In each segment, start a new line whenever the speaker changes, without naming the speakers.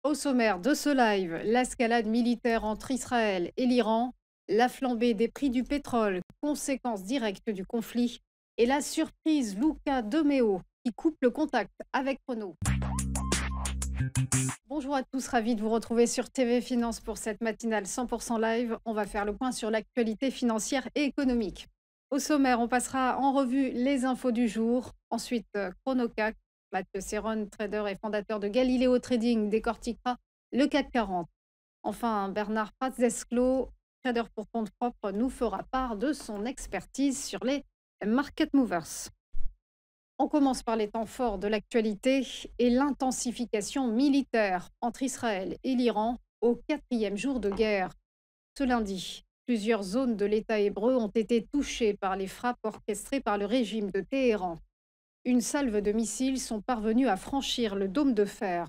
Au sommaire de ce live, l'escalade militaire entre Israël et l'Iran, la flambée des prix du pétrole, conséquence directe du conflit, et la surprise Luca De Meo qui coupe le contact avec Renault. Bonjour à tous, ravi de vous retrouver sur TV Finance pour cette matinale 100% live. On va faire le point sur l'actualité financière et économique. Au sommaire, on passera en revue les infos du jour. Ensuite, ChronoCAC. Mathieu Serron, trader et fondateur de Galileo Trading, décortiquera le CAC 40. Enfin, Bernard Pratzesclo, trader pour compte propre, nous fera part de son expertise sur les market movers. On commence par les temps forts de l'actualité et l'intensification militaire entre Israël et l'Iran au quatrième jour de guerre. Ce lundi, plusieurs zones de l'État hébreu ont été touchées par les frappes orchestrées par le régime de Téhéran. Une salve de missiles sont parvenus à franchir le dôme de fer.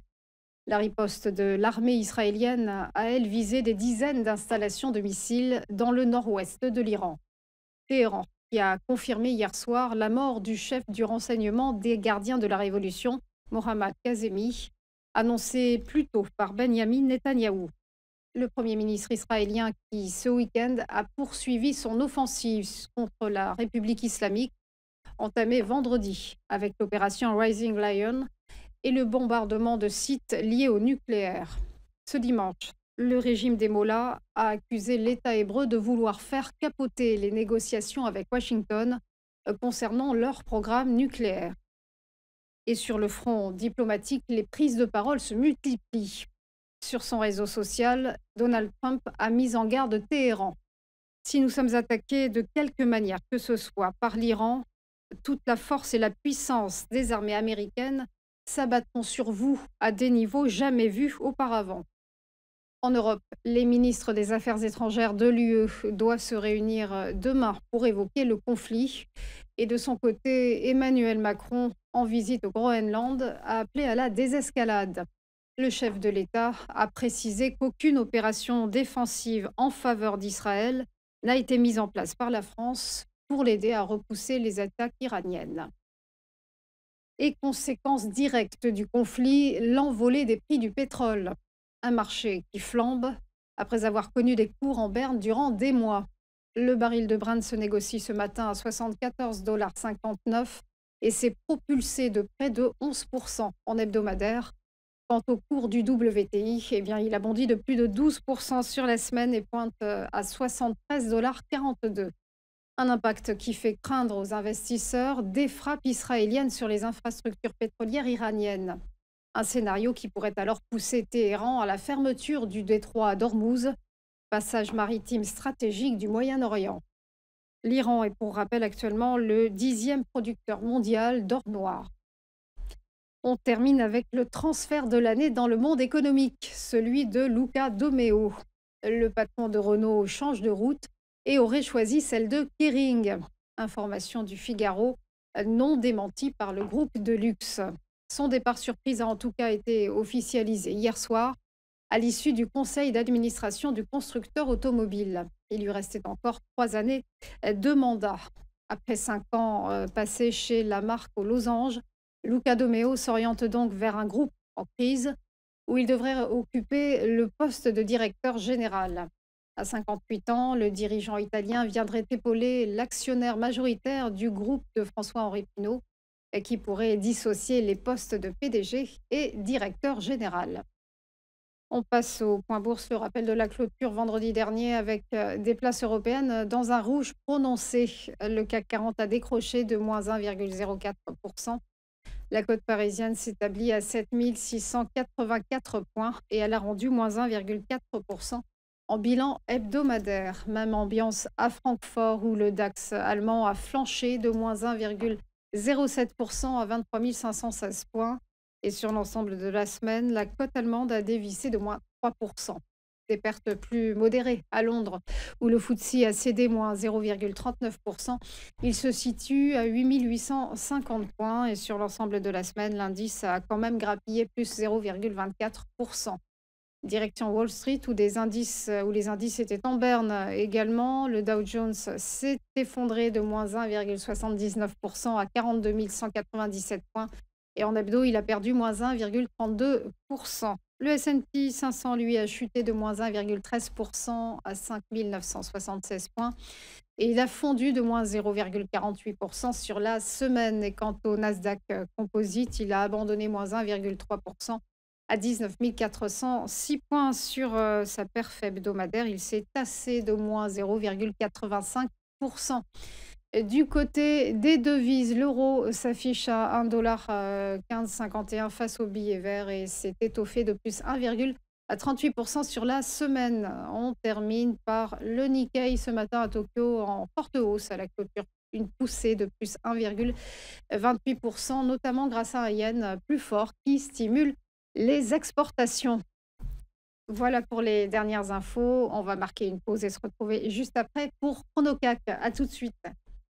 La riposte de l'armée israélienne a, elle, visé des dizaines d'installations de missiles dans le nord-ouest de l'Iran. Téhéran, qui a confirmé hier soir la mort du chef du renseignement des gardiens de la Révolution, Mohammad Kazemi, annoncé plus tôt par Benyamin Netanyahou. Le Premier ministre israélien qui, ce week-end, a poursuivi son offensive contre la République islamique, entamée vendredi avec l'opération Rising Lion et le bombardement de sites liés au nucléaire. Ce dimanche, le régime des Mollahs a accusé l'État hébreu de vouloir faire capoter les négociations avec Washington concernant leur programme nucléaire. Et sur le front diplomatique, les prises de parole se multiplient. Sur son réseau social, Donald Trump a mis en garde Téhéran. Si nous sommes attaqués de quelque manière que ce soit par l'Iran, toute la force et la puissance des armées américaines s'abattront sur vous à des niveaux jamais vus auparavant. En Europe, les ministres des Affaires étrangères de l'UE doivent se réunir demain pour évoquer le conflit. Et de son côté, Emmanuel Macron, en visite au Groenland, a appelé à la désescalade. Le chef de l'État a précisé qu'aucune opération défensive en faveur d'Israël n'a été mise en place par la France pour l'aider à repousser les attaques iraniennes. Et conséquence directe du conflit, l'envolée des prix du pétrole. Un marché qui flambe après avoir connu des cours en berne durant des mois. Le baril de Brent se négocie ce matin à 74,59 $ et s'est propulsé de près de 11% en hebdomadaire. Quant au cours du WTI, eh bien, il a bondi de plus de 12% sur la semaine et pointe à 73,42 $. Un impact qui fait craindre aux investisseurs des frappes israéliennes sur les infrastructures pétrolières iraniennes. Un scénario qui pourrait alors pousser Téhéran à la fermeture du détroit d'Ormuz, passage maritime stratégique du Moyen-Orient. L'Iran est pour rappel actuellement le 10e producteur mondial d'or noir. On termine avec le transfert de l'année dans le monde économique, celui de Luca De Meo. Le patron de Renault change de route et aurait choisi celle de Kering. Information du Figaro, non démentie par le groupe de luxe. Son départ surprise a en tout cas été officialisé hier soir à l'issue du conseil d'administration du constructeur automobile. Il lui restait encore 3 années de mandat. Après 5 ans passés chez la marque aux losanges, Luca De Meo s'oriente donc vers un groupe en crise où il devrait occuper le poste de directeur général. À 58 ans, le dirigeant italien viendrait épauler l'actionnaire majoritaire du groupe de François-Henri Pinault, qui pourrait dissocier les postes de PDG et directeur général. On passe au point bourse, le rappel de la clôture vendredi dernier avec des places européennes dans un rouge prononcé. Le CAC 40 a décroché de moins 1,04%. La cote parisienne s'établit à 7 684 points et elle a rendu moins 1,4% en bilan hebdomadaire. Même ambiance à Francfort où le DAX allemand a flanché de moins 1,07% à 23 516 points. Et sur l'ensemble de la semaine, la cote allemande a dévissé de moins 3%. Des pertes plus modérées à Londres, où le FTSE a cédé moins 0,39%. Il se situe à 8 850 points et sur l'ensemble de la semaine, l'indice a quand même grappillé plus 0,24%. Direction Wall Street, où les indices étaient en berne également. Le Dow Jones s'est effondré de moins 1,79% à 42 197 points. Et en hebdo, il a perdu moins 1,32%. Le S&P 500, lui, a chuté de moins 1,13% à 5 976 points et il a fondu de moins 0,48% sur la semaine. Et quant au Nasdaq Composite, il a abandonné moins 1,3% à 19 406 points sur sa perf hebdomadaire. Il s'est tassé de moins 0,85%. Du côté des devises, l'euro s'affiche à 1,1551 face au billet vert et s'est étoffé de plus 1,38% sur la semaine. On termine par le Nikkei ce matin à Tokyo en forte hausse à la clôture. Une poussée de plus 1,28%, notamment grâce à un yen plus fort qui stimule les exportations. Voilà pour les dernières infos. On va marquer une pause et se retrouver juste après pour Chronocac. À tout de suite.